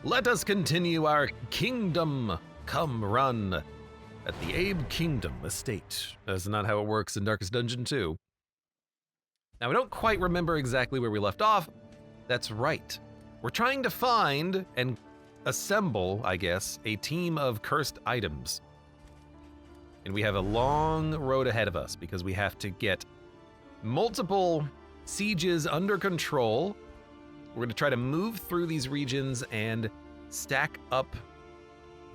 Let us continue our kingdom come run at the Abe Kingdom Estate. That's not how it works in Darkest Dungeon 2. Now, I don't quite remember exactly where we left off. That's right. We're trying to find and assemble, I guess, a team of cursed items. And we have a long road ahead of us because we have to get multiple sieges under control. We're going to try to move through these regions and stack up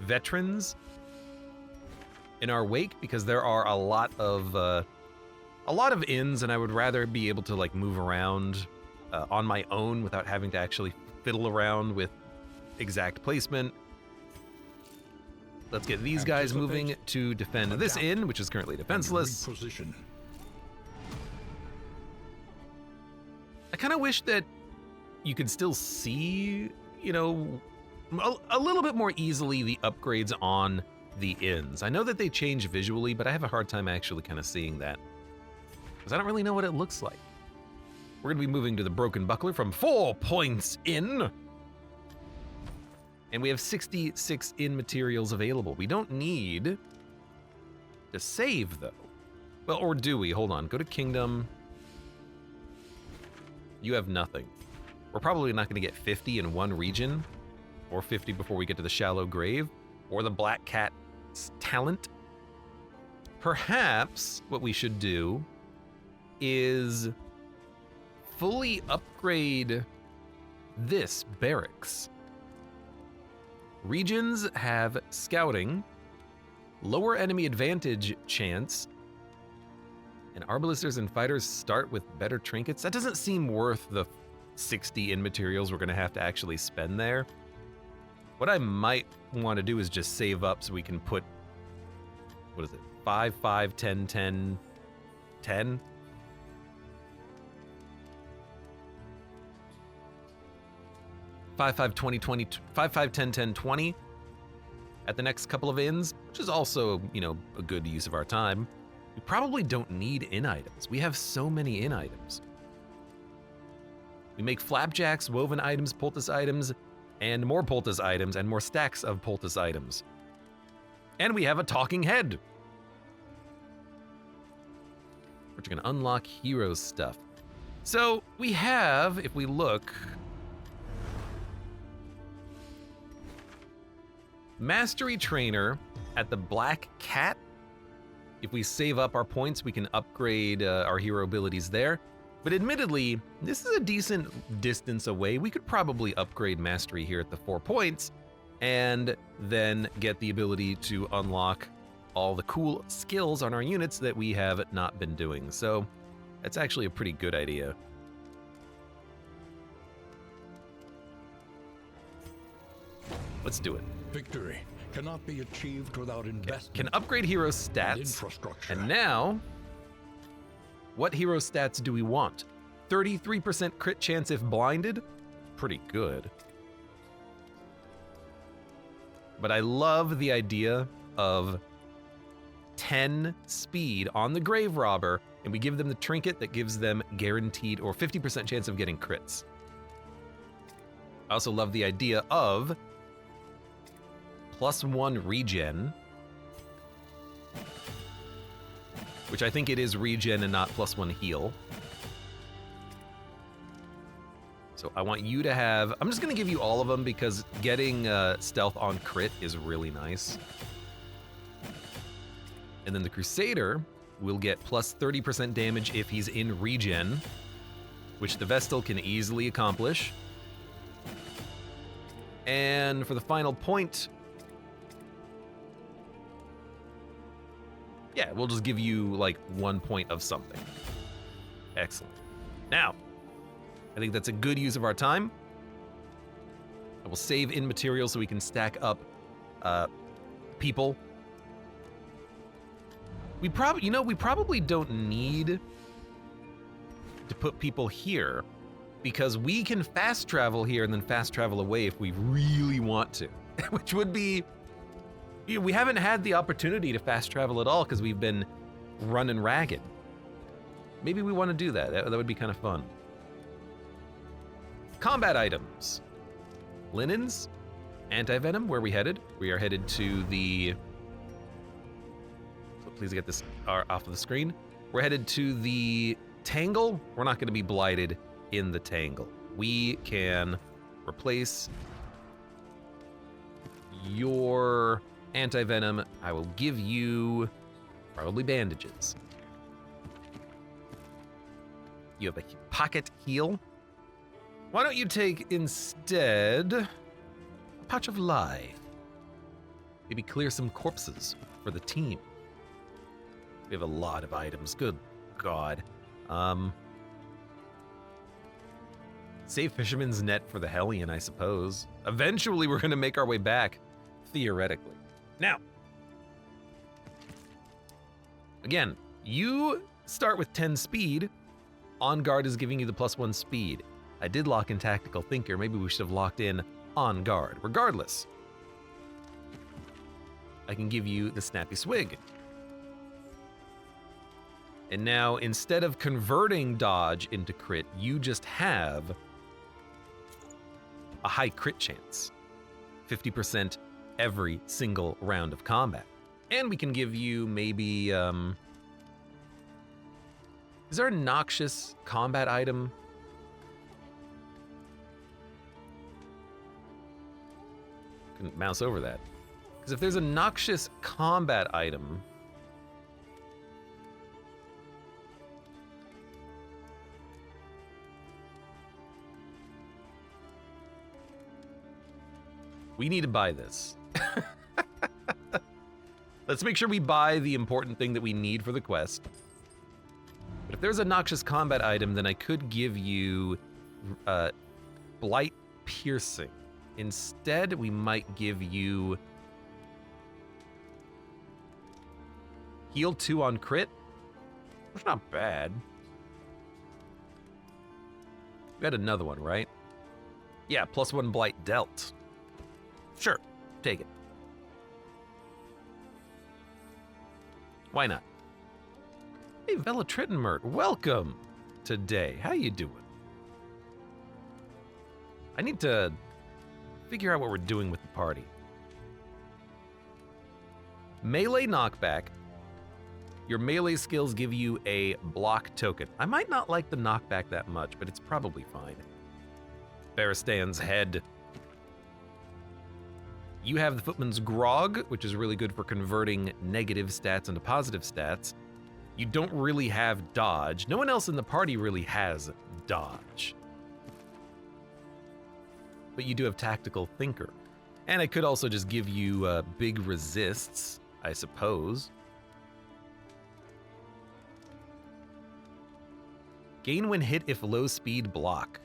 veterans in our wake because there are a lot of inns, and I would rather be able to like move around on my own without having to actually fiddle around with exact placement. Let's get these guys moving to defend this inn, which is currently defenseless. I kind of wish that you could still see, you know, a little bit more easily the upgrades on the inns. I know that they change visually, but I have a hard time actually kind of seeing that because I don't really know what it looks like. We're going to be moving to the Broken Buckler from 4 points in. And we have 66 inn materials available. We don't need to save, though. Well, or do we? Hold on. Go to Kingdom. You have nothing. We're probably not going to get 50 in one region, or 50 before we get to the Shallow Grave, or the Black Cat's talent. Perhaps what we should do is fully upgrade this barracks. Regions have scouting, lower enemy advantage chance, and arbalisters and fighters start with better trinkets. That doesn't seem worth the 60 in materials we're gonna have to actually spend there. What I might want to do is just save up so we can put, what is it, 5, 5, 10, 10, 10? 5, 5, 20, 20, 5, 5, 10, 10, 20 at the next couple of inns, which is also, you know, a good use of our time. We probably don't need inn items. We have so many inn items. We make flapjacks, woven items, poultice items, and more poultice items, and more stacks of poultice items. And we have a talking head. We're just gonna unlock hero stuff. So we have, if we look, Mastery Trainer at the Black Cat. If we save up our points, we can upgrade our hero abilities there. But admittedly, this is a decent distance away. We could probably upgrade Mastery here at the 4 points and then get the ability to unlock all the cool skills on our units that we have not been doing. So that's actually a pretty good idea. Let's do it. Victory cannot be achieved without investment. Can upgrade hero stats. Infrastructure. And now, what hero stats do we want? 33% crit chance if blinded? Pretty good. But I love the idea of 10 speed on the Grave Robber, and we give them the trinket that gives them guaranteed or 50% chance of getting crits. I also love the idea of +1 regen, which I think it is regen and not +1 heal. So I want you to have, I'm just gonna give you all of them because getting stealth on crit is really nice. And then the Crusader will get +30% damage if he's in regen, which the Vestal can easily accomplish. And for the final point, yeah, we'll just give you like 1 point of something. Excellent. Now, I think that's a good use of our time. I will save in materials so we can stack up people. We probably don't need to put people here because we can fast travel here and then fast travel away if we really want to, which would be, we haven't had the opportunity to fast travel at all because we've been running ragged. Maybe we want to do that. That would be kind of fun. Combat items. Linens, Anti-venom, where are we headed? We are headed to the... So please get this off of the screen. We're headed to the Tangle. We're not going to be blighted in the Tangle. We can replace your anti-venom. I will give you probably bandages. You have a pocket heal. Why don't you take instead a pouch of lye? Maybe clear some corpses for the team. We have a lot of items. Good God. Save Fisherman's Net for the Hellion, I suppose. Eventually, we're going to make our way back, theoretically. Now, again, you start with 10 speed. On Guard is giving you the +1 speed. I did lock in Tactical Thinker. Maybe we should have locked in On Guard. Regardless, I can give you the Snappy Swig. And now, instead of converting dodge into crit, you just have a high crit chance. 50% every single round of combat. And we can give you maybe, is there a noxious combat item? Couldn't mouse over that. Because if there's a noxious combat item, we need to buy this. Let's make sure we buy the important thing that we need for the quest. But if there's a noxious combat item, then I could give you Blight Piercing. Instead, we might give you Heal 2 on crit. That's not bad. We had another one, right? Yeah, +1 Blight dealt. Sure, take it. Why not? Hey, Velatrittenmert, welcome today. How you doing? I need to figure out what we're doing with the party. Melee knockback. Your melee skills give you a block token. I might not like the knockback that much, but it's probably fine. Baristan's Head. You have the Footman's Grog, which is really good for converting negative stats into positive stats. You don't really have dodge. No one else in the party really has dodge. But you do have Tactical Thinker. And I could also just give you big resists, I suppose. Gain when hit if low speed block.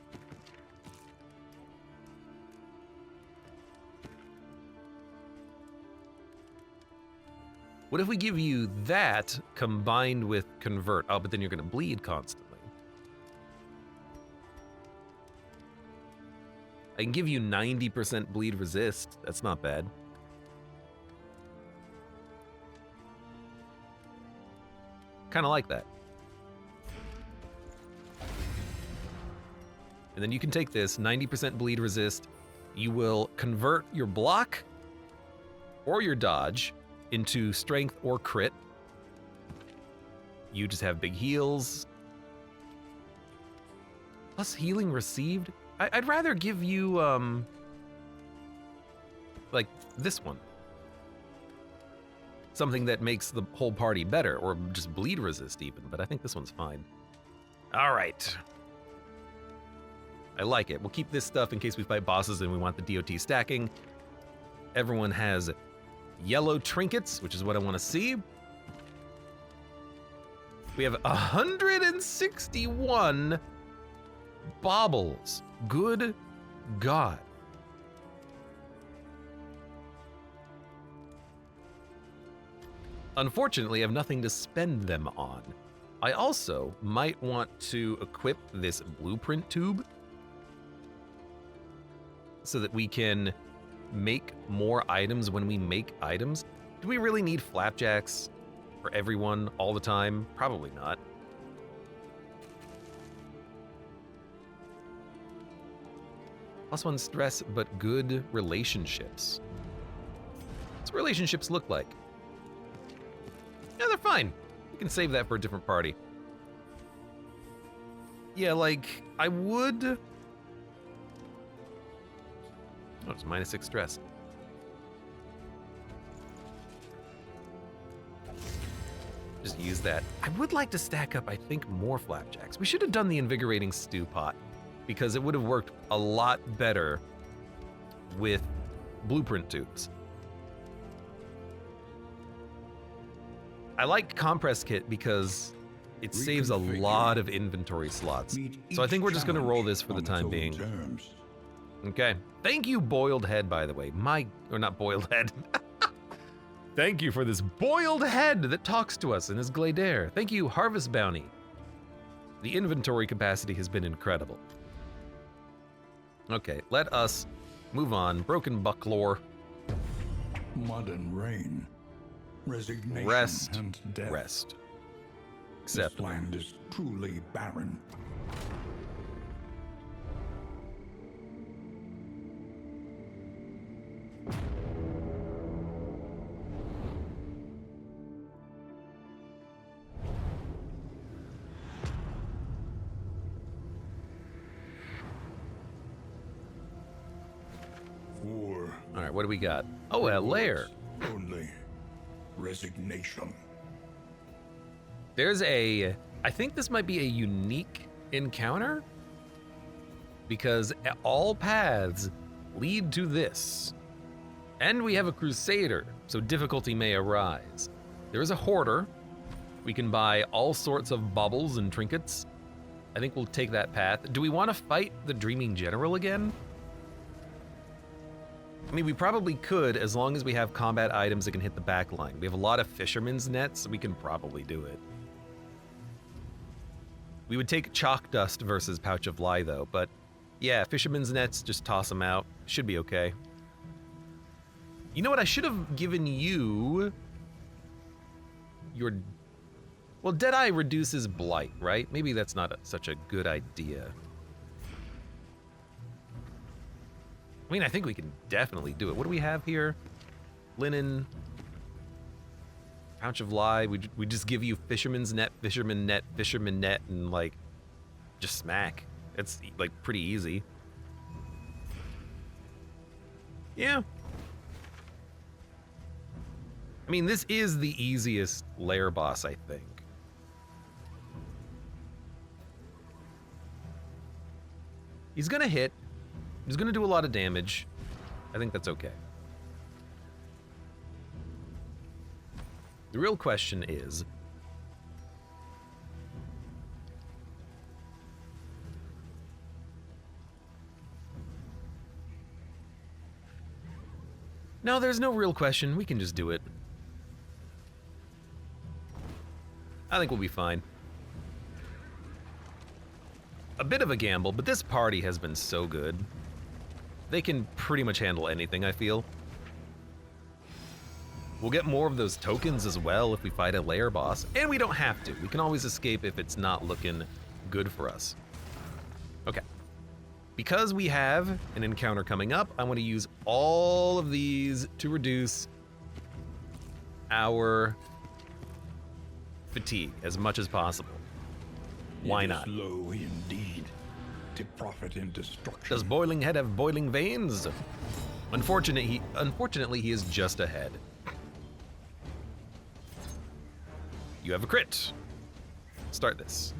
What if we give you that combined with convert? Oh, but then you're going to bleed constantly. I can give you 90% bleed resist. That's not bad. Kind of like that. And then you can take this 90% bleed resist. You will convert your block or your dodge into strength or crit. You just have big heals. Plus healing received. I'd rather give you, like this one. Something that makes the whole party better, or just bleed resist even, but I think this one's fine. All right. I like it. We'll keep this stuff in case we fight bosses and we want the DOT stacking. Everyone has yellow trinkets, which is what I want to see. We have 161 baubles. Good God. Unfortunately, I have nothing to spend them on. I also might want to equip this blueprint tube so that we can make more items when we make items. Do we really need flapjacks for everyone all the time? Probably not. +1 stress, but good relationships. What's relationships look like? Yeah, they're fine. You can save that for a different party. Yeah, like, I would... Oh, it's -6 stress. Just use that. I would like to stack up, I think, more flapjacks. We should have done the invigorating stew pot, because it would have worked a lot better with blueprint tubes. I like compress kit because it saves a lot of inventory slots. So I think we're just gonna roll this for the time being. Okay. Thank you, Boiled Head, by the way. Or not Boiled Head. Thank you for this boiled head that talks to us in his Glader. Thank you, Harvest Bounty. The inventory capacity has been incredible. Okay, let us move on. Broken Bucklore. Mud and rain. Resignation Rest. and death. Rest. This Except land is truly barren. War. All right, what do we got? Oh, a lair. Only resignation. There's a, I think this might be a unique encounter because all paths lead to this. And we have a crusader, so difficulty may arise. There is a hoarder. We can buy all sorts of baubles and trinkets. I think we'll take that path. Do we want to fight the Dreaming General again? I mean, we probably could, as long as we have combat items that can hit the back line. We have a lot of fisherman's nets, so we can probably do it. We would take Chalk Dust versus Pouch of Lie, though, but yeah, fisherman's nets, just toss them out. Should be okay. You know what? I should have given you your... Well, Deadeye reduces blight, right? Maybe that's not such a good idea. I mean, I think we can definitely do it. What do we have here? Linen, Pouch of Lie. We just give you fisherman's net, fisherman net, and like, just smack. It's like pretty easy. Yeah. I mean, this is the easiest lair boss, I think. He's gonna hit. He's gonna do a lot of damage. I think that's okay. The real question is, no, there's no real question. We can just do it. I think we'll be fine. A bit of a gamble, but this party has been so good. They can pretty much handle anything, I feel. We'll get more of those tokens as well if we fight a lair boss, and we don't have to. We can always escape if it's not looking good for us. Okay. Because we have an encounter coming up, I want to use all of these to reduce our fatigue as much as possible. Why not? It is low indeed to profit in destruction. Does Boiling Head have boiling veins? Unfortunately, he is just ahead. You have a crit. Start this.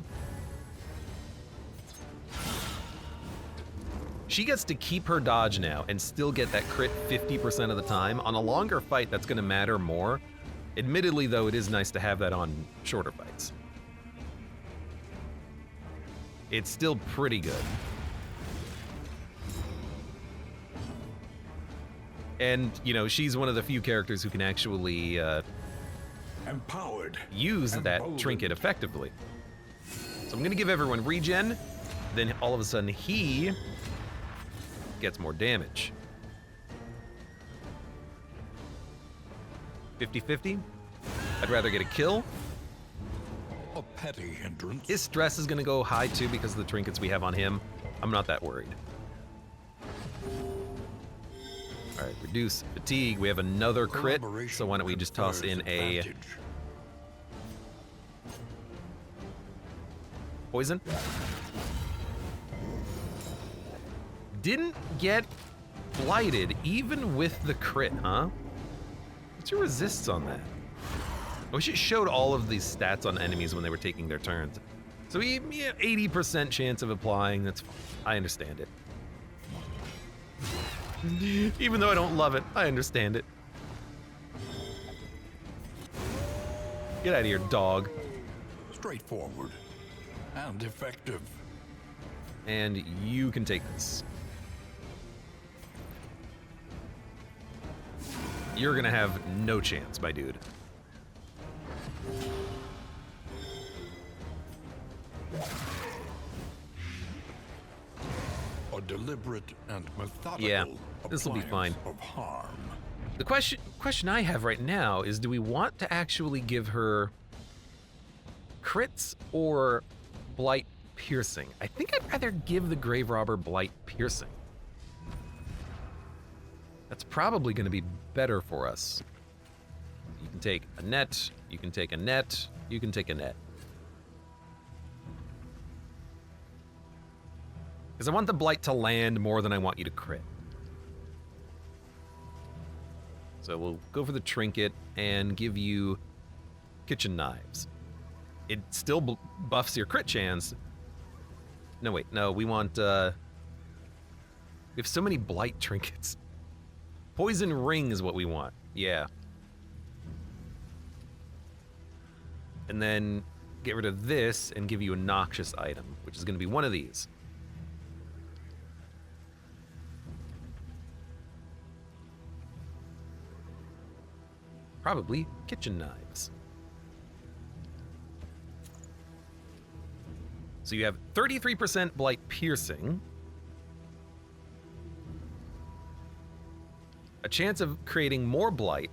She gets to keep her dodge now and still get that crit 50% of the time. On a longer fight, that's gonna matter more. Admittedly, though, it is nice to have that on shorter fights. It's still pretty good. And, you know, she's one of the few characters who can actually empowered. Use that trinket effectively. So I'm gonna give everyone regen, then all of a sudden he gets more damage. 50-50. I'd rather get a kill. A petty hindrance. His stress is gonna go high too because of the trinkets we have on him. I'm not that worried. All right, reduce fatigue. We have another crit, Collaboration so why don't we just toss in a confers poison? Didn't get blighted even with the crit, huh? What's your resists on that? I wish it showed all of these stats on enemies when they were taking their turns. So we 80% chance of applying, that's fine. I understand it. Even though I don't love it, I understand it. Get out of here, dog. straightforward and effective. And you can take this. You're gonna have no chance, my dude. A deliberate and methodical Yeah, this'll be fine. appliance of harm. The question I have right now is, do we want to actually give her crits or blight piercing? I think I'd rather give the grave robber blight piercing. That's probably going to be better for us. You can take a net, you can take a net, you can take a net. Because I want the blight to land more than I want you to crit. So we'll go for the trinket and give you kitchen knives. It still buffs your crit chance. No, wait, no, we want, we have so many blight trinkets. Poison ring is what we want, yeah. And then get rid of this and give you a noxious item, which is gonna be one of these. Probably kitchen knives. So you have 33% blight piercing, a chance of creating more blight,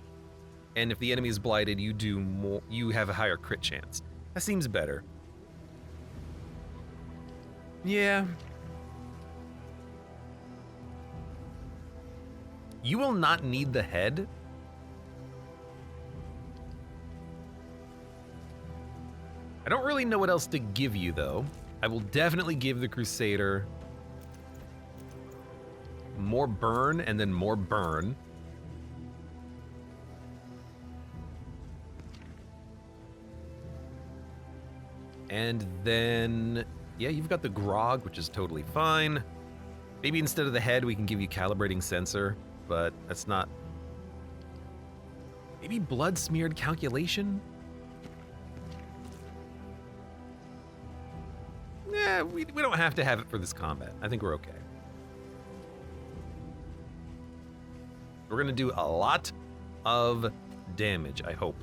and if the enemy is blighted, you do more. You have a higher crit chance. That seems better. Yeah. You will not need the head. I don't really know what else to give you, though. I will definitely give the Crusader more burn and then more burn. And then, yeah, you've got the grog, which is totally fine. Maybe instead of the head, we can give you calibrating sensor, but that's not... Maybe blood smeared calculation? Yeah, we don't have to have it for this combat. I think we're okay. We're gonna do a lot of damage, I hope.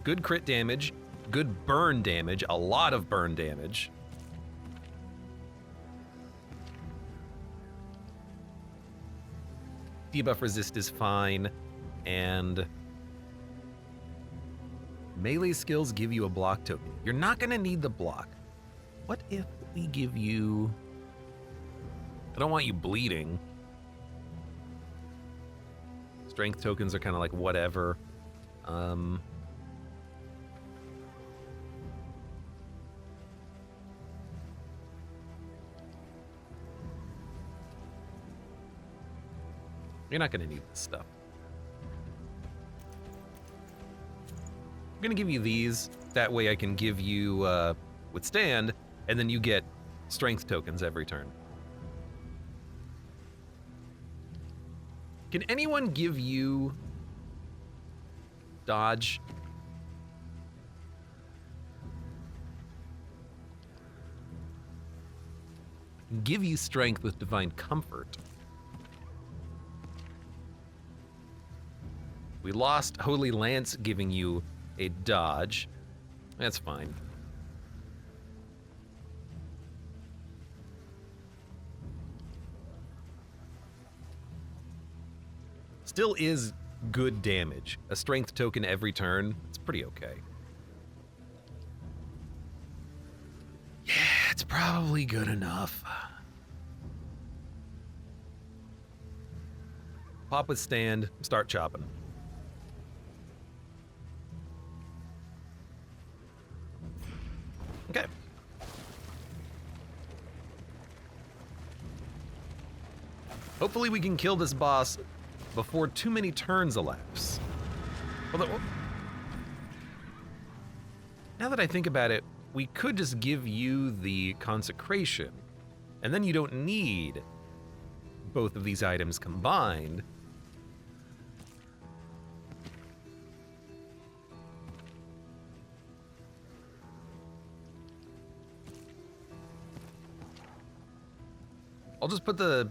Good crit damage, good burn damage, a lot of burn damage. Debuff resist is fine, and melee skills give you a block token. You're not gonna need the block. What if we give you... I don't want you bleeding. Strength tokens are kind of like whatever. You're not gonna need this stuff. I'm gonna give you these. That way I can give you withstand, and then you get strength tokens every turn. Can anyone give you dodge? Give you strength with divine comfort. We lost Holy Lance giving you a dodge. That's fine. Still is good damage. A strength token every turn. It's pretty okay. Yeah, it's probably good enough. Pop withstand, start chopping. Okay. Hopefully we can kill this boss before too many turns elapse. Although, now that I think about it, we could just give you the consecration, and then you don't need both of these items combined. I'll just put the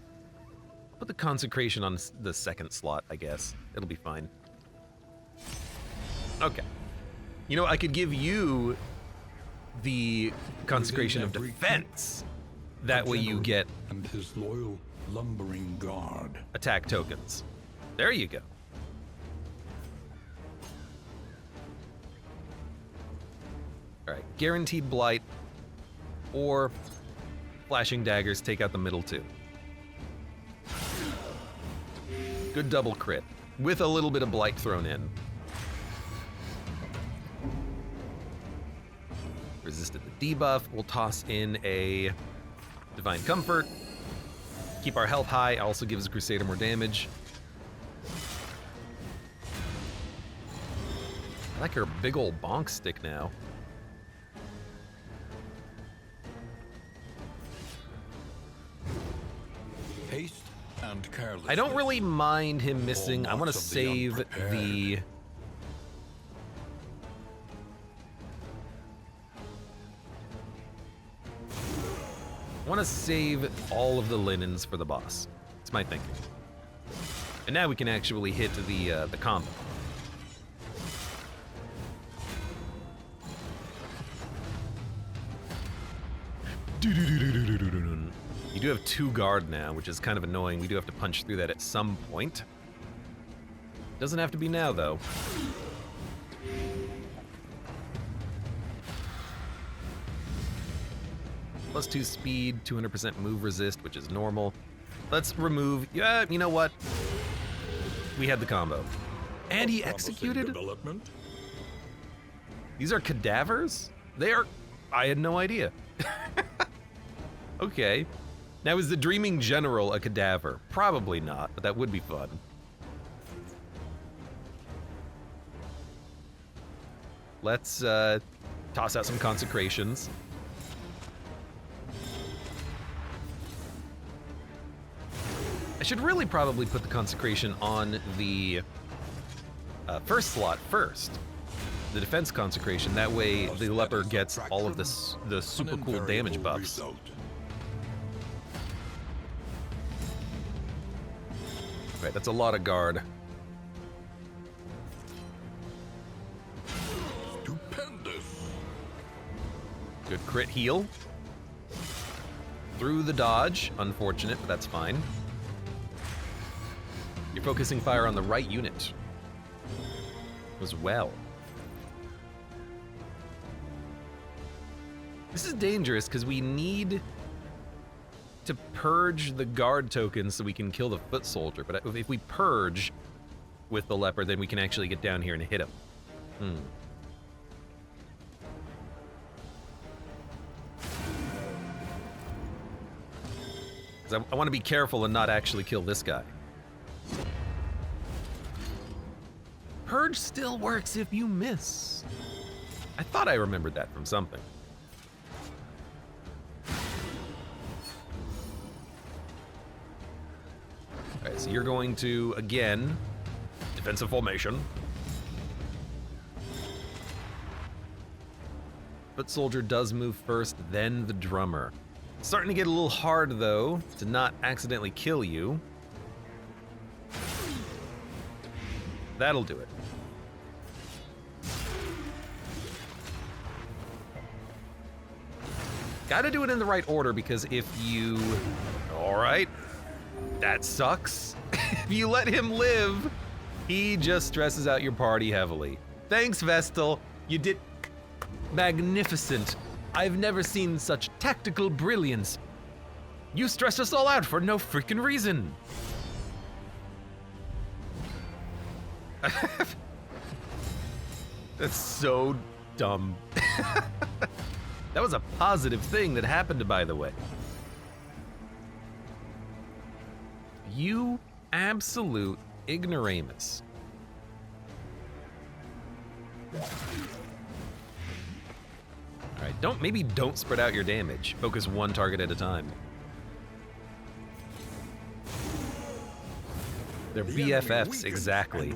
consecration on the second slot, I guess. It'll be fine. Okay. You know, I could give you the consecration of defense. That way you get and his loyal lumbering guard attack tokens. There you go. All right, guaranteed blight or flashing daggers take out the middle two. Good double crit with a little bit of blight thrown in. Resisted the debuff. We'll toss in a Divine Comfort. Keep our health high. Also gives Crusader more damage. I like her big old bonk stick now. haste and carelessness. I don't really mind him missing. I want to save the... I want to save all of the linens for the boss. It's my thinking. And now we can actually hit the combo. You do have 2 guard now, which is kind of annoying. We do have to punch through that at some point. Doesn't have to be now, though. +2 speed, 200% move resist, which is normal. Let's remove... Yeah, you know what? We had the combo. And he executed? These are cadavers? They are... I had no idea. Okay. Now, is the Dreaming General a cadaver? Probably not, but that would be fun. Let's toss out some consecrations. I should really probably put the consecration on the first slot first. The defense consecration. That way the leper gets all of the super cool damage buffs. Right, that's a lot of guard. Stupendous. Good crit heal. Through the dodge. Unfortunate, but that's fine. You're focusing fire on the right unit as well. This is dangerous because we need to purge the guard tokens so we can kill the foot soldier. But if we purge with the leper, then we can actually get down here and hit him. I want to be careful and not actually kill this guy. Purge still works if you miss. I thought I remembered that from something. Alright, so you're going to, again, defensive formation. Foot soldier does move first, then the drummer. It's starting to get a little hard, though, to not accidentally kill you. That'll do it. Gotta do it in the right order, because if you... Alright. That sucks. If you let him live, he just stresses out your party heavily. Thanks, Vestal. You did... magnificent. I've never seen such tactical brilliance. You stressed us all out for no freaking reason. That's so dumb. That was a positive thing that happened, by the way. You absolute ignoramus. Alright, maybe don't spread out your damage. Focus one target at a time. They're BFFs, exactly.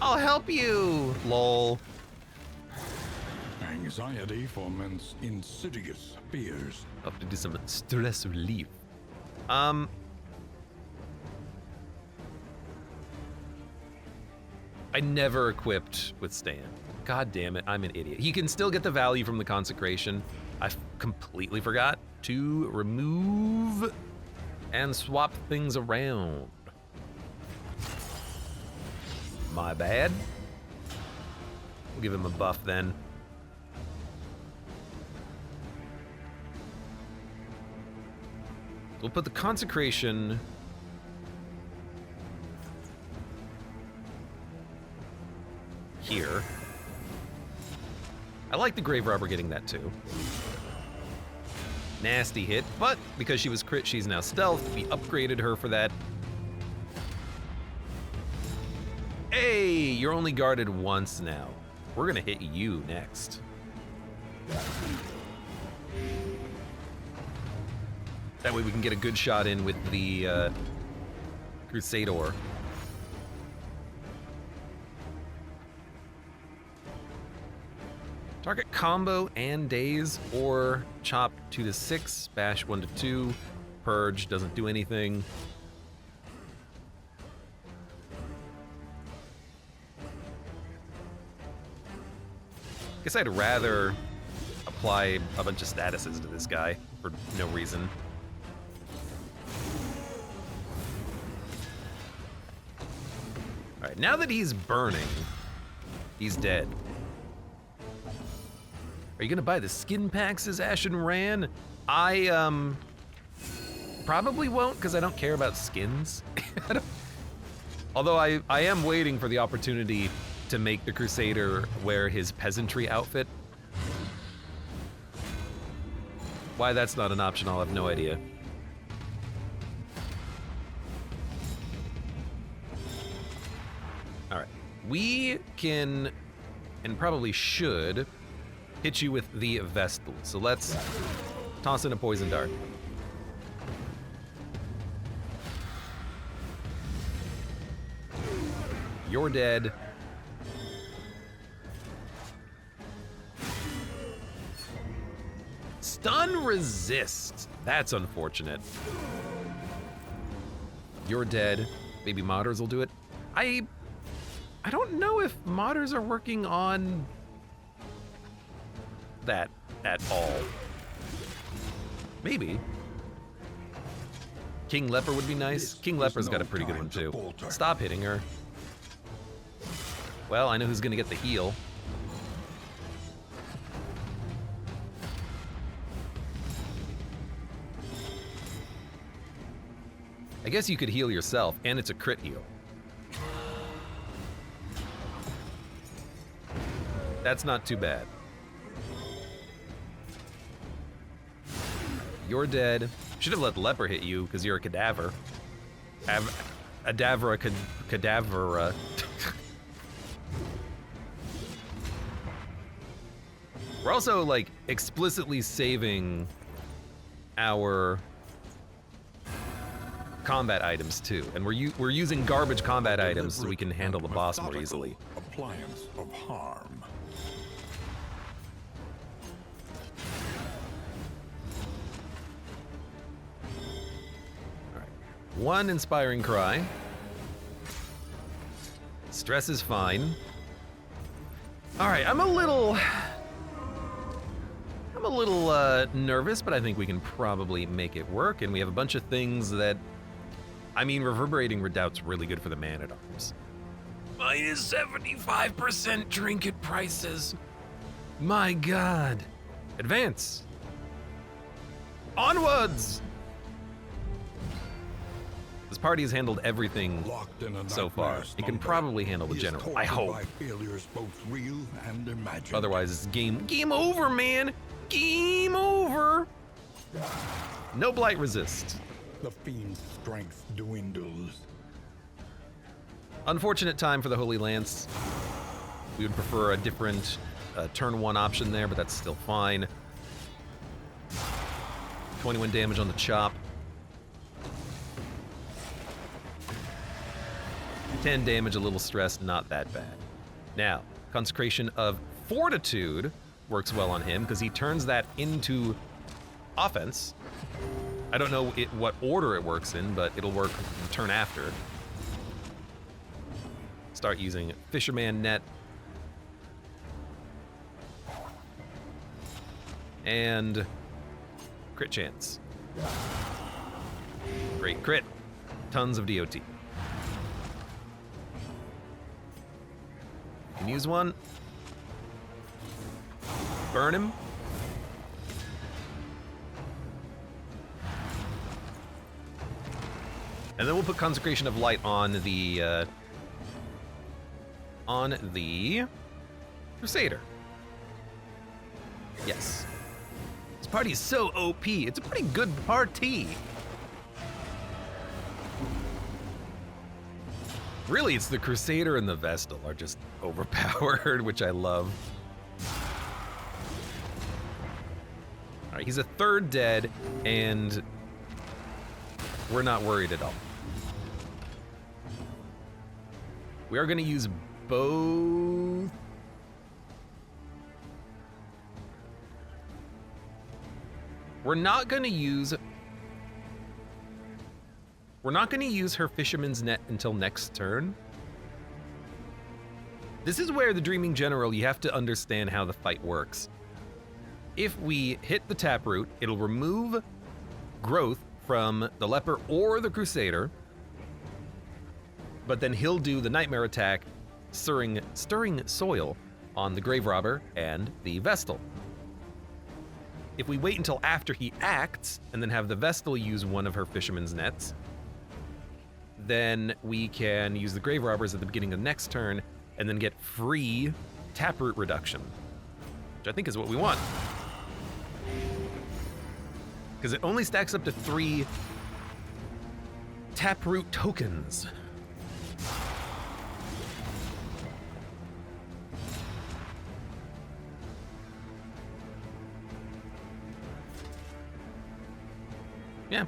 I'll help you, lol. Anxiety foments insidious fears. I'll have to do some stress relief. I never equipped with Stan. God damn it, I'm an idiot. He can still get the value from the consecration. I completely forgot to remove and swap things around. My bad. We'll give him a buff then. We'll put the consecration here. I like the grave robber getting that too. Nasty hit, but because she was crit, she's now stealth. We upgraded her for that. Hey, you're only guarded once now. We're gonna hit you next. That way we can get a good shot in with the Crusader. Target combo and daze, or chop 2 to 6, bash 1 to 2, purge doesn't do anything. Guess I'd rather apply a bunch of statuses to this guy for no reason. Alright, now that he's burning, he's dead. Are you gonna buy the skin packs as Ashen ran? I, probably won't, because I don't care about skins. Although I am waiting for the opportunity to make the Crusader wear his peasantry outfit. Why that's not an option, I'll have no idea. All right, we can, and probably should, hit you with the Vestal. So let's toss in a poison dart. You're dead. Stun resist. That's unfortunate. You're dead. Maybe modders will do it. I don't know if modders are working on that at all. Maybe. King Leper would be nice. King Leper's got a pretty good one too. Stop hitting her. Well, I know who's gonna get the heal. I guess you could heal yourself, and it's a crit heal. That's not too bad. You're dead. Should have let the leper hit you, because you're a cadaver. Cadavera. We're also, like, explicitly saving our combat items, too. And we're using garbage combat items so we can handle the boss more easily. Appliance of harm. One inspiring cry. Stress is fine. All right, I'm a little nervous, but I think we can probably make it work. And we have a bunch of things that, I mean, Reverberating Redoubt's really good for the man-at-arms. Minus 75% trinket prices. My God. Advance. Onwards. This party has handled everything Locked in a so far. nightmare It can slumber, probably handle the he is general. I tortured hope. by failures both real and imagined. Otherwise, it's game over, man. Game over. No blight resist. The fiend's strength dwindles. Unfortunate time for the Holy Lance. We would prefer a different turn 1 option there, but that's still fine. 21 damage on the chop. 10 damage, a little stress, not that bad. Now, Consecration of Fortitude works well on him because he turns that into offense. I don't know what order it works in, but it'll work the turn after. Start using Fisherman Net. And crit chance. Great crit. Tons of DOT. Can use one. Burn him. And then we'll put Consecration of Light on the Crusader. Yes. This party is so OP. It's a pretty good party. Really, it's the Crusader and the Vestal are just overpowered, which I love. All right, he's a 3rd dead, and we're not worried at all. We are going to use both. We're not going to use her Fisherman's Net until next turn. This is where the Dreaming General, you have to understand how the fight works. If we hit the Taproot, it'll remove growth from the Leper or the Crusader, but then he'll do the Nightmare attack, stirring soil on the Grave Robber and the Vestal. If we wait until after he acts and then have the Vestal use one of her Fisherman's Nets, then we can use the Grave Robbers at the beginning of next turn and then get free Taproot reduction, which I think is what we want. Because it only stacks up to 3 Taproot tokens. Yeah,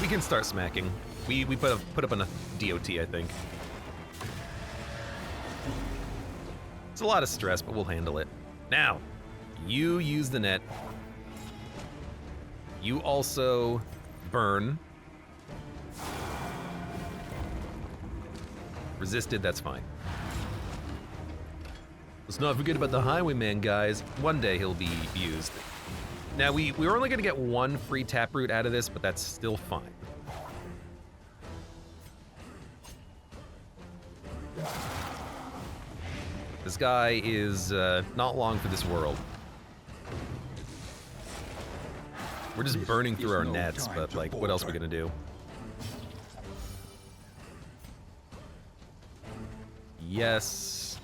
we can start smacking. We put up enough DOT, I think. It's a lot of stress, but we'll handle it. Now, you use the net. You also burn. Resisted, that's fine. Let's not forget about the Highwayman, guys. One day he'll be used. Now, we were only gonna get 1 free Taproot out of this, but that's still fine. This guy is not long for this world. We're just burning through our nets, but like, what else are we gonna do? Yes.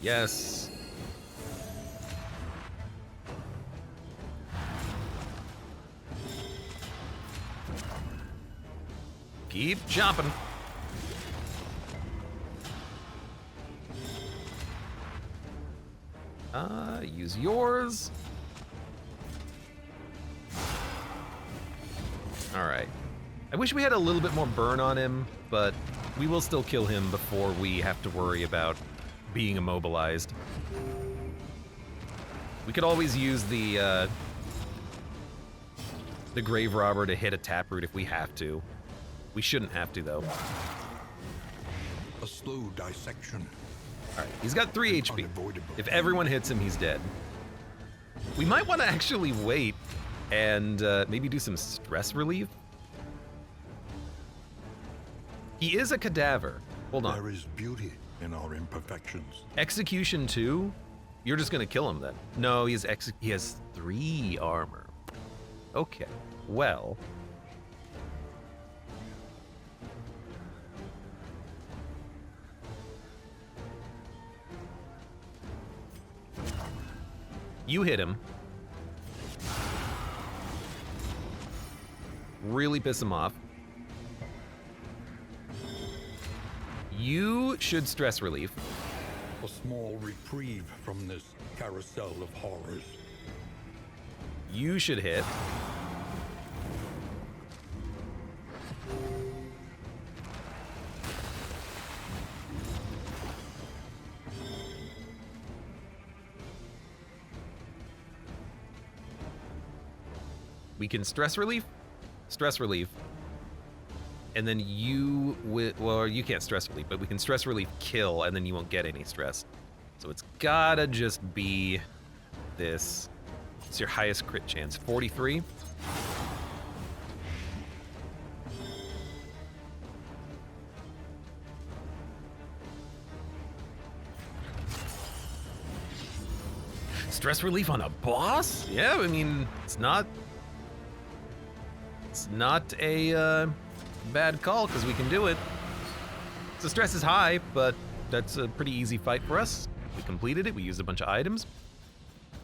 Yes. Keep jumping. Use yours. All right. I wish we had a little bit more burn on him, but we will still kill him before we have to worry about being immobilized. We could always use the Grave Robber to hit a Taproot if we have to. We shouldn't have to, though. A slow dissection. All right, he's got 3 HP. Unavoidable. If everyone hits him, he's dead. We might want to actually wait and maybe do some stress relief. He is a cadaver. Hold on. There is beauty in our imperfections. Execution 2? You're just gonna kill him then? No, he has 3 armor. Okay, well. You hit him. Really piss him off. You should stress relief. A small reprieve from this carousel of horrors. You should hit. We can stress relief, and then you well, you can't stress relief, but we can stress relief kill, and then you won't get any stress. So it's gotta just be this. It's your highest crit chance, 43. Stress relief on a boss? Yeah, I mean, it's not a bad call because we can do it. So stress is high, but that's a pretty easy fight for us. We completed it. We used a bunch of items.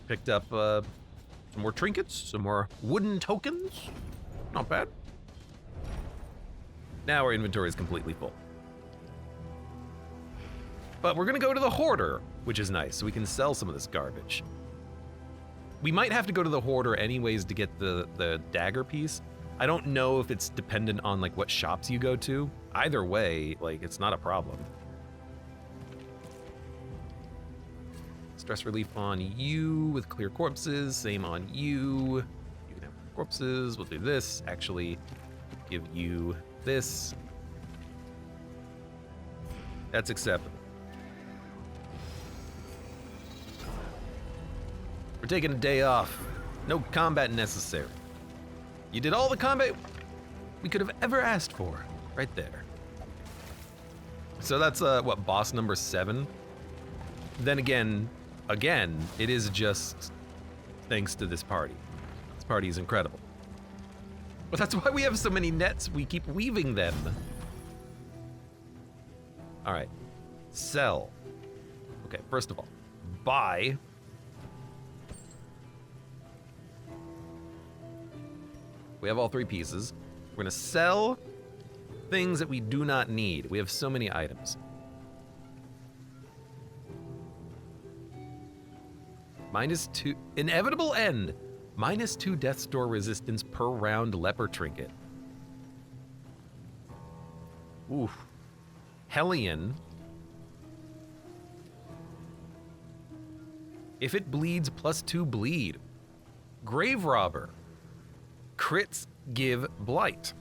Picked up some more trinkets, some more wooden tokens. Not bad. Now our inventory is completely full. But we're gonna go to the Hoarder, which is nice, so we can sell some of this garbage. We might have to go to the Hoarder anyways to get the dagger piece. I don't know if it's dependent on like what shops you go to. Either way, like it's not a problem. Stress relief on you with clear corpses, same on you. You can have corpses, we'll do this. Actually, give you this. That's acceptable. We're taking a day off. No combat necessary. You did all the combat we could have ever asked for, right there. So that's what, boss number 7? Then again, it is just thanks to this party. This party is incredible. But that's why we have so many nets, we keep weaving them. All right, sell. Okay, first of all, buy. We have all 3 pieces. We're gonna sell things that we do not need. We have so many items. -2, inevitable end. -2 death's door resistance per round leper trinket. Oof. Hellion. If it bleeds, +2 bleed. Grave robber. Crits give blight.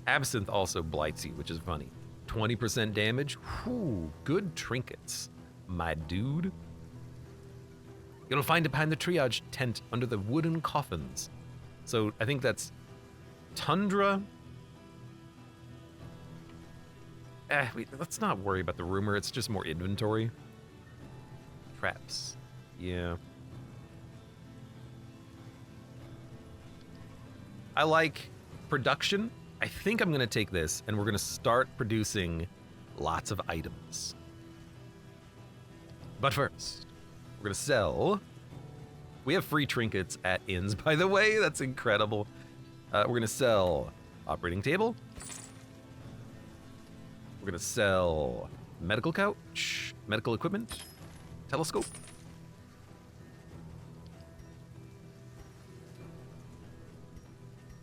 Absinthe also blights you, which is funny. 20% damage. Whew, good trinkets, my dude. You'll find it behind the triage tent under the wooden coffins. So I think that's Tundra. Let's not worry about the rumor. It's just more inventory. Traps. Yeah. I like production. I think I'm gonna take this and we're gonna start producing lots of items. But first, we're gonna sell. We have free trinkets at inns, by the way. That's incredible. We're gonna sell operating table. We're gonna sell medical couch, medical equipment, telescope.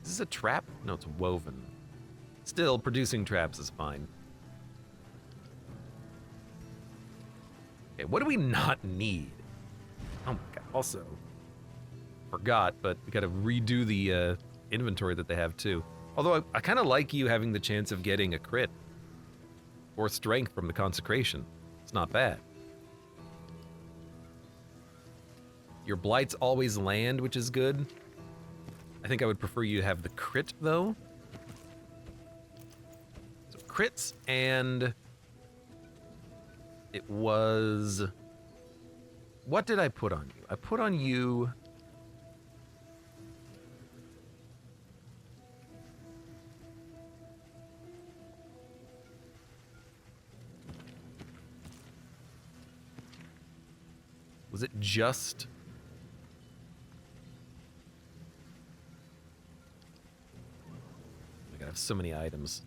Is this a trap? No, it's woven. Still, producing traps is fine. Okay, what do we not need? Oh my god, also, forgot, but we gotta redo the inventory that they have too. Although I kind of like you having the chance of getting a crit or strength from the consecration. It's not bad. Your blights always land, which is good. I think I would prefer you to have the crit though. So crits, and it was, what did I put on you? I put on you Was it just... I have so many items.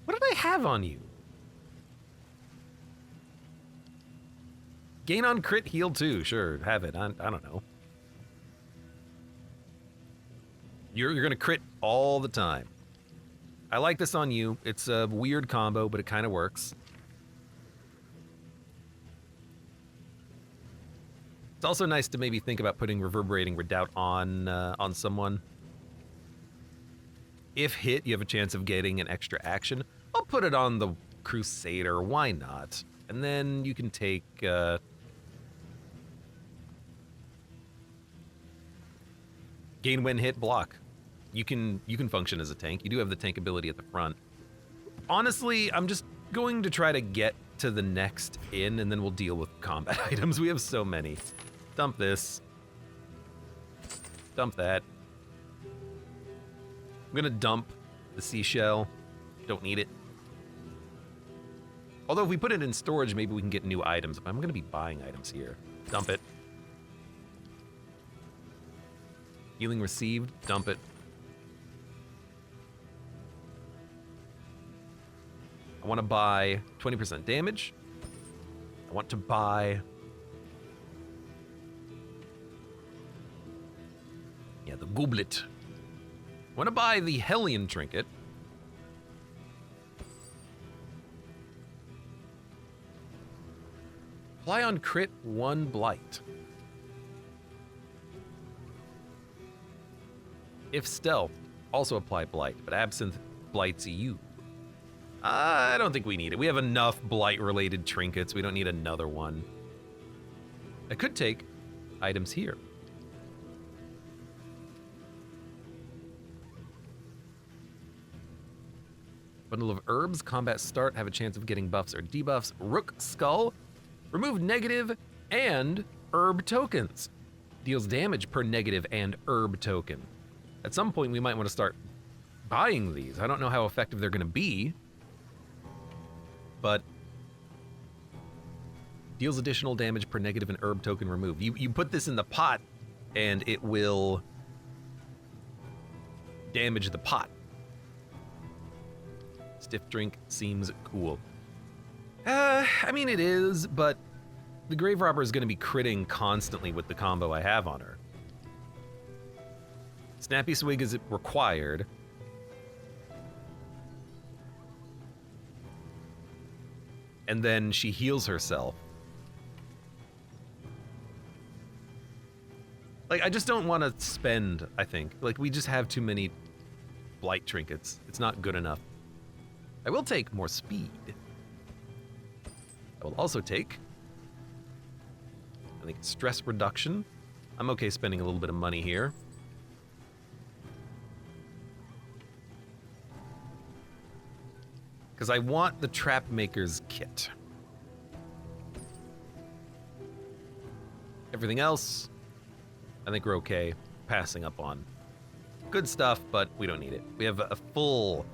What did I have on you? Gain on crit, heal too. Sure, have it. I don't know. You're gonna crit all the time. I like this on you. It's a weird combo, but it kind of works. It's also nice to maybe think about putting Reverberating Redoubt on someone. If hit, you have a chance of getting an extra action. I'll put it on the Crusader, why not? And then you can take... gain when hit, block. You can function as a tank. You do have the tank ability at the front. Honestly, I'm just going to try to get to the next inn, and then we'll deal with combat items. We have so many. Dump this. Dump that. I'm gonna dump the seashell. Don't need it. Although if we put it in storage, maybe we can get new items. But I'm gonna be buying items here. Dump it. Healing received. Dump it. I want to buy 20% damage. I want to buy... yeah, the goblet. I want to buy the Hellion trinket. Apply on crit 1 blight. If stealth, also apply blight, but absinthe blights you. I don't think we need it. We have enough blight-related trinkets. We don't need another one. I could take items here. Bundle of herbs, combat start, have a chance of getting buffs or debuffs. Rook skull, remove negative and herb tokens. Deals damage per negative and herb token. At some point, we might want to start buying these. I don't know how effective they're going to be, but deals additional damage per negative and herb token removed. You put this in the pot, and it will damage the pot. Stiff drink seems cool. I mean, it is, but the Grave Robber is going to be critting constantly with the combo I have on her. Snappy Swig is required. And then she heals herself. Like, I just don't want to spend, I think. Like, we just have too many blight trinkets. It's not good enough. I will take more speed. I will also take, I think, stress reduction. I'm okay spending a little bit of money here. Because I want the Trap Maker's kit. Everything else, I think we're okay passing up on. Good stuff, but we don't need it. We have a full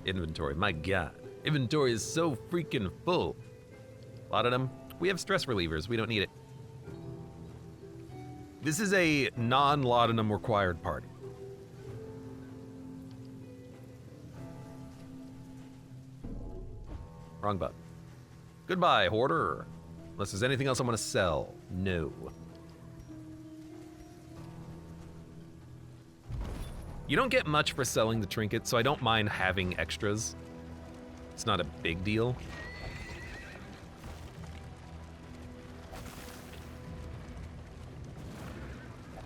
inventory. My God. Inventory is so freaking full. A lot of them. We have stress relievers. We don't need it. This is a non-laudanum required party. Wrong button. Goodbye, hoarder. Unless there's anything else I want to sell. No. You don't get much for selling the trinket, so I don't mind having extras. It's not a big deal.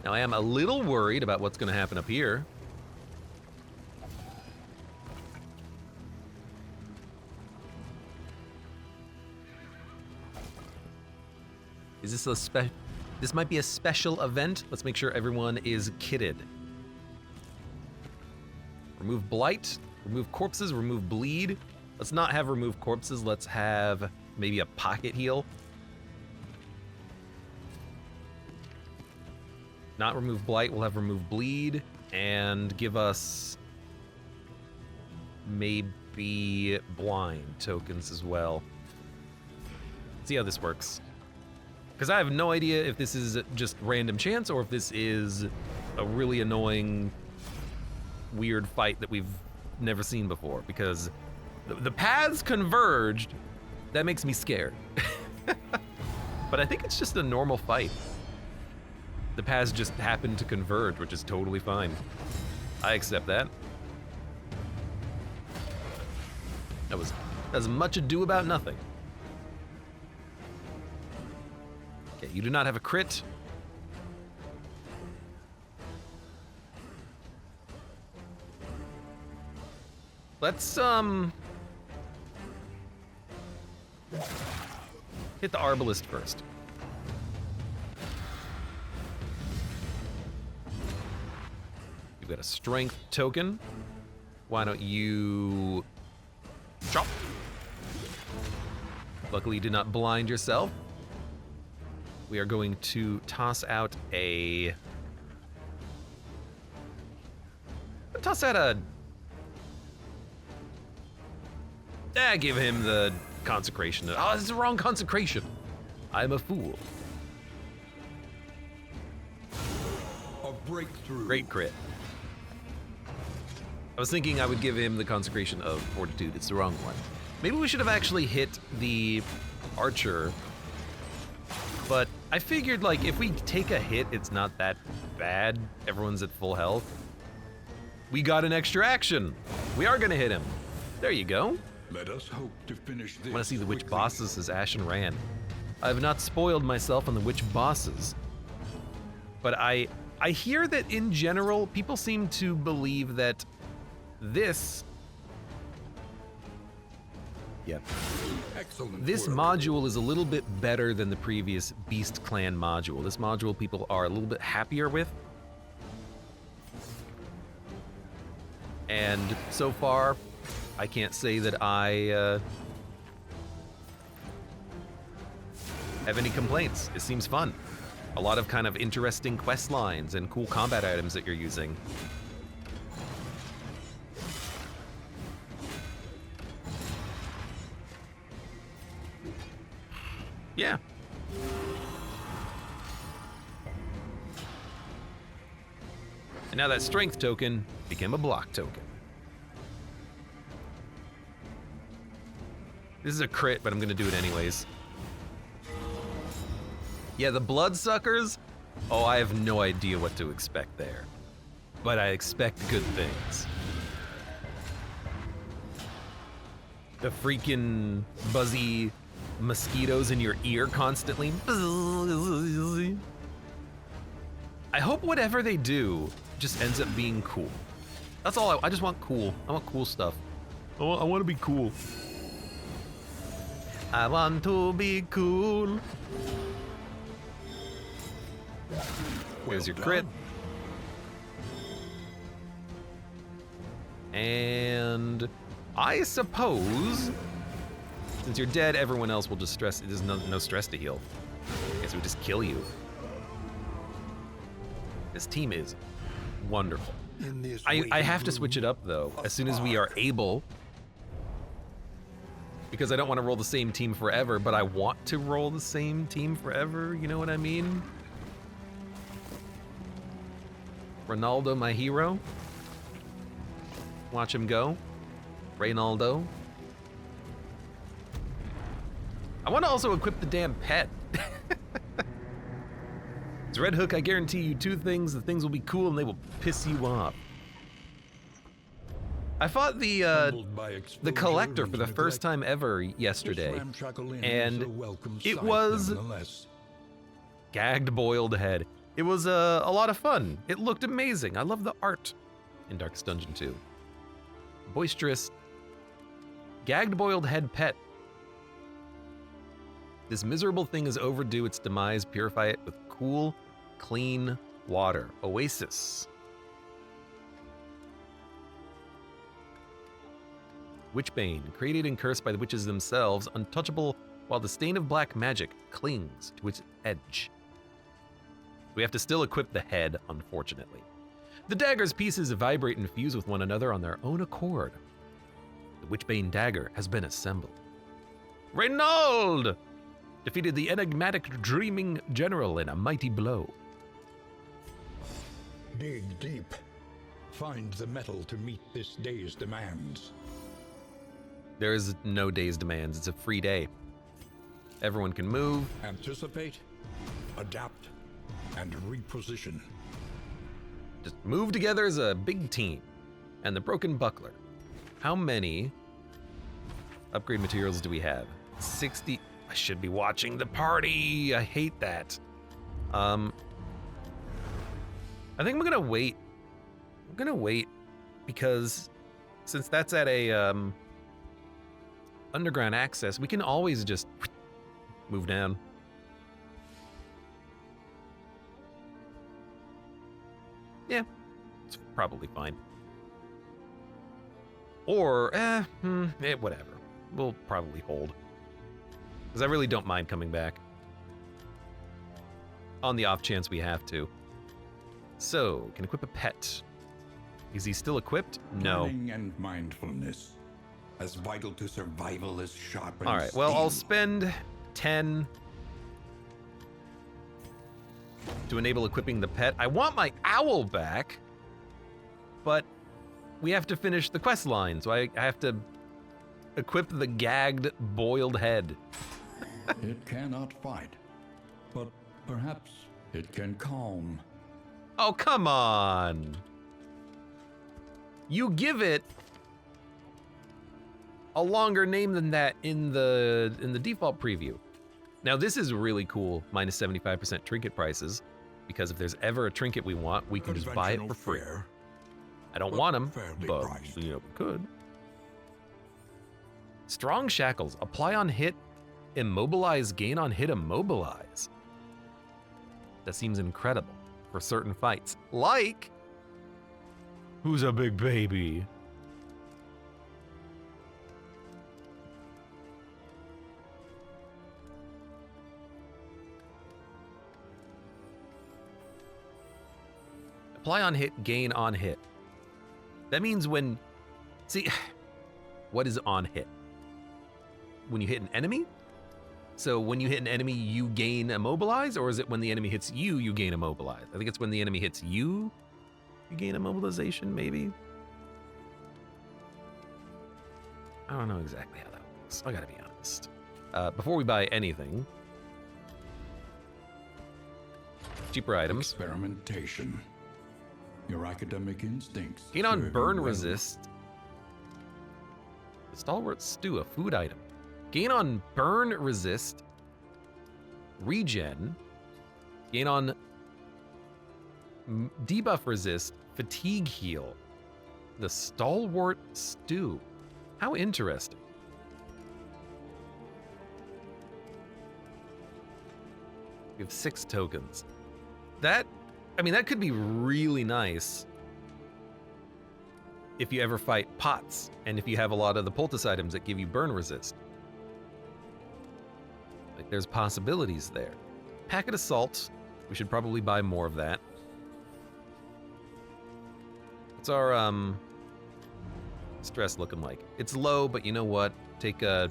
Now, I am a little worried about what's going to happen up here. Is this this might be a special event. Let's make sure everyone is kitted. Remove blight, remove corpses, remove bleed. Let's not have remove corpses. Let's have maybe a pocket heal. Not remove blight, we'll have remove bleed and give us maybe blind tokens as well. See how this works. Because I have no idea if this is just random chance or if this is a really annoying, weird fight that we've never seen before. Because the paths converged, that makes me scared. But I think it's just a normal fight. The paths just happen to converge, which is totally fine. I accept that. That was as much ado about nothing. Okay, you do not have a crit. Let's hit the Arbalist first. You've got a strength token. Why don't you chop? Luckily you did not blind yourself. We are going to toss out a... give him the consecration. Oh, this is the wrong consecration. I'm a fool. A breakthrough. Great crit. I was thinking I would give him the consecration of fortitude. It's the wrong one. Maybe we should have actually hit the archer. But I figured, like, if we take a hit, it's not that bad. Everyone's at full health. We got an extra action. We are gonna hit him. There you go. Let us hope to finish this. I want to see the witch quickly. bosses, says Ashen Rand. I have not spoiled myself on the witch bosses. But I hear that in general, people seem to believe that this... Yep. Excellent This work. module is a little bit better than the previous Beast Clan module. This module people are a little bit happier with. And so far, I can't say that I have any complaints. It seems fun. A lot of kind of interesting quest lines and cool combat items that you're using. Yeah. And now that strength token became a block token. This is a crit, but I'm gonna do it anyways. Yeah, the bloodsuckers, oh, I have no idea what to expect there. But I expect good things. The freaking buzzy mosquitoes in your ear constantly. I hope whatever they do just ends up being cool. That's all I just want cool. I want cool stuff. I want to be cool. I want to be cool. Here's your crit. And I suppose, since you're dead, everyone else will just stress. There's no stress to heal. I guess we just kill you. This team is wonderful. In this I have to switch it up though, as soon as we are able. Because I don't want to roll the same team forever, but I want to roll the same team forever, you know what I mean? Ronaldo, my hero. Watch him go. Reynaldo. I want to also equip the damn pet. It's Red Hook, I guarantee you two things. The things will be cool and they will piss you off. I fought the collector for the first time ever yesterday, and it was gagged boiled head. It was a lot of fun. It looked amazing. I love the art in Darkest Dungeon 2. Boisterous, gagged boiled head pet. This miserable thing is overdue its demise. Purify it with cool, clean water. Oasis. Witchbane, created and cursed by the witches themselves, untouchable while the stain of black magic clings to its edge. We have to still equip the head, unfortunately. The dagger's pieces vibrate and fuse with one another on their own accord. The Witchbane dagger has been assembled. Reynald! Defeated the enigmatic dreaming general in a mighty blow. Dig deep. Find the metal to meet this day's demands. There is no day's demands. It's a free day. Everyone can move. Anticipate, adapt, and reposition. Just move together as a big team. And the broken buckler. How many upgrade materials do we have? 60. I should be watching the party. I hate that. I think I'm gonna wait. I'm gonna wait because since that's at a underground access, we can always just move down. Yeah, it's probably fine. Or, whatever. We'll probably hold. Because I really don't mind coming back. On the off chance we have to. So, can equip a pet. Is he still equipped? No. Learning and mindfulness. As vital to survival as sharp and Alright, well, I'll steel. spend 10 to enable equipping the pet. I want my owl back, but we have to finish the quest line, so I have to equip the gagged, boiled head. It cannot fight, but perhaps it can calm. Oh, come on. You give it a longer name than that in the default preview. Now this is really cool, minus 75% trinket prices, because if there's ever a trinket we want, we can just buy it for free. Fare, I don't but want them, fairly but priced. we could. Strong shackles, apply on hit, immobilize, gain on hit, immobilize. That seems incredible for certain fights. Like, who's a big baby? Apply on hit, gain on hit. That means when, see, what is on hit? When you hit an enemy? So when you hit an enemy, you gain immobilize, or is it when the enemy hits you, you gain immobilize? I think it's when the enemy hits you, you gain immobilization, maybe? I don't know exactly how that works. I gotta be honest. Before we buy anything, cheaper items. Experimentation. Your academic instincts. Gain on serve burn you well. resist. The stalwart stew, a food item. Gain on burn resist. Regen. Gain on debuff resist. Fatigue heal. The stalwart stew. How interesting. We have 6 tokens. That could be really nice if you ever fight pots, and if you have a lot of the poultice items that give you burn resist. Like, there's possibilities there. Packet of salt. We should probably buy more of that. What's our, stress looking like? It's low, but you know what? Take a...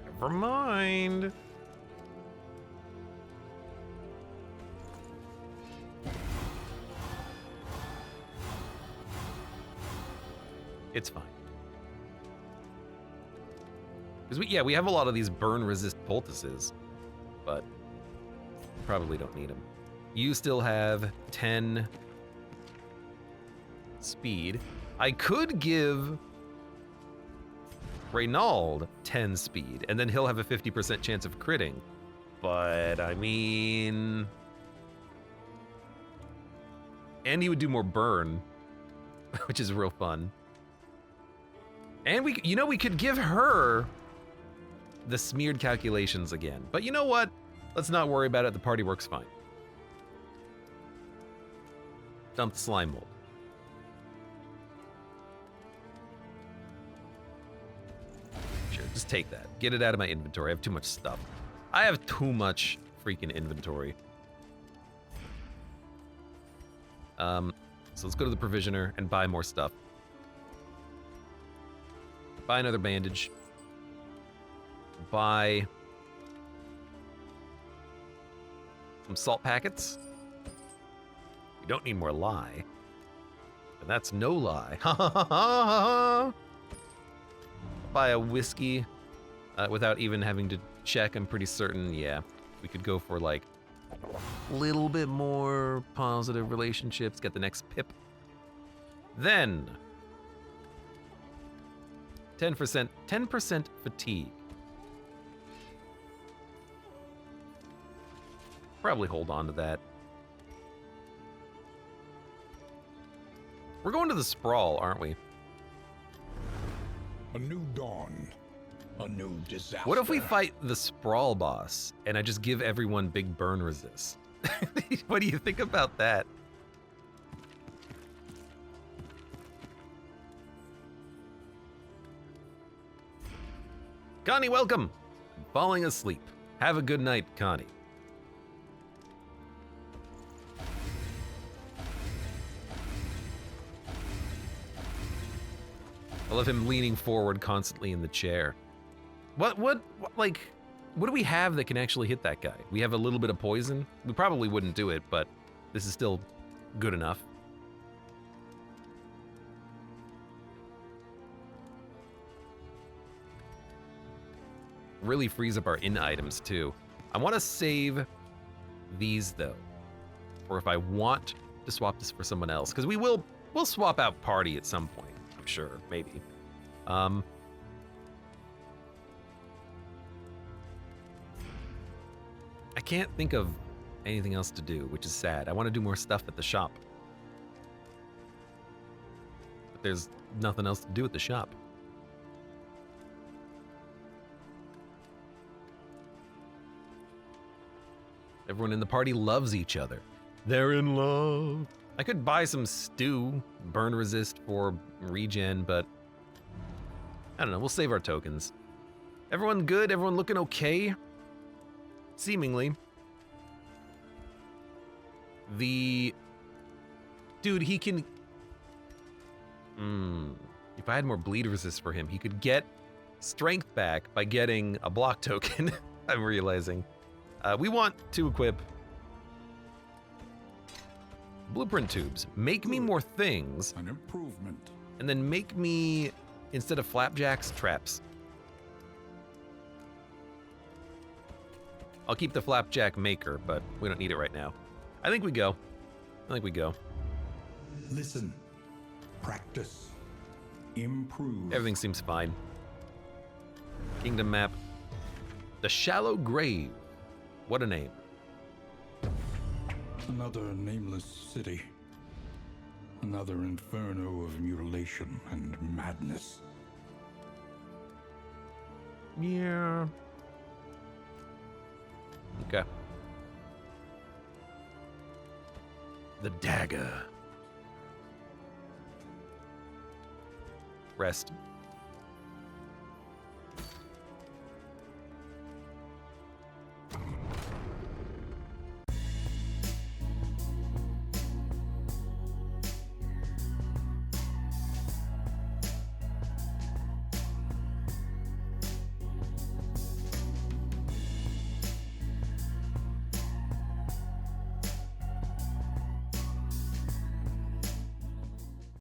Never mind. It's fine. Because we have a lot of these burn resist poultices, but probably don't need them. You still have 10 speed. I could give Reynald 10 speed, and then he'll have a 50% chance of critting. But I mean, and he would do more burn, which is real fun. And we could give her the smeared calculations again. But you know what? Let's not worry about it. The party works fine. Dump the slime mold. Sure, just take that. Get it out of my inventory. I have too much stuff. I have too much freaking inventory. So let's go to the provisioner and buy more stuff. Buy another bandage. Buy some salt packets. We don't need more lye. And that's no lie. Ha ha ha ha ha! Buy a whiskey without even having to check. I'm pretty certain, yeah, we could go for like a little bit more positive relationships, get the next pip. Then 10% fatigue. Probably hold on to that. We're going to the sprawl, aren't we? A new dawn. A new disaster. What if we fight the sprawl boss and I just give everyone big burn resist? What do you think about that? Connie, welcome. Falling asleep. Have a good night, Connie. I love him leaning forward constantly in the chair. What do we have that can actually hit that guy? We have a little bit of poison. We probably wouldn't do it, but this is still good enough. Really frees up our in items too. I want to save these though, or if I want to swap this for someone else, because we'll swap out party at some point. I'm sure, maybe. I can't think of anything else to do, which is sad. I want to do more stuff at the shop. But there's nothing else to do at the shop. Everyone in the party loves each other. They're in love. I could buy some stew, burn resist for regen, but I don't know, we'll save our tokens. Everyone good? Everyone looking okay? Seemingly. Dude, he can... If I had more bleed resist for him, he could get strength back by getting a block token, I'm realizing. We want to equip blueprint tubes. Make me more things. An improvement. And then make me, instead of flapjacks, traps. I'll keep the flapjack maker, but we don't need it right now. I think we go. Listen. Practice. Improve. Everything seems fine. Kingdom map. The Shallow Grave. What a name. Another nameless city. Another inferno of mutilation and madness. Yeah. Okay. The dagger. Rest.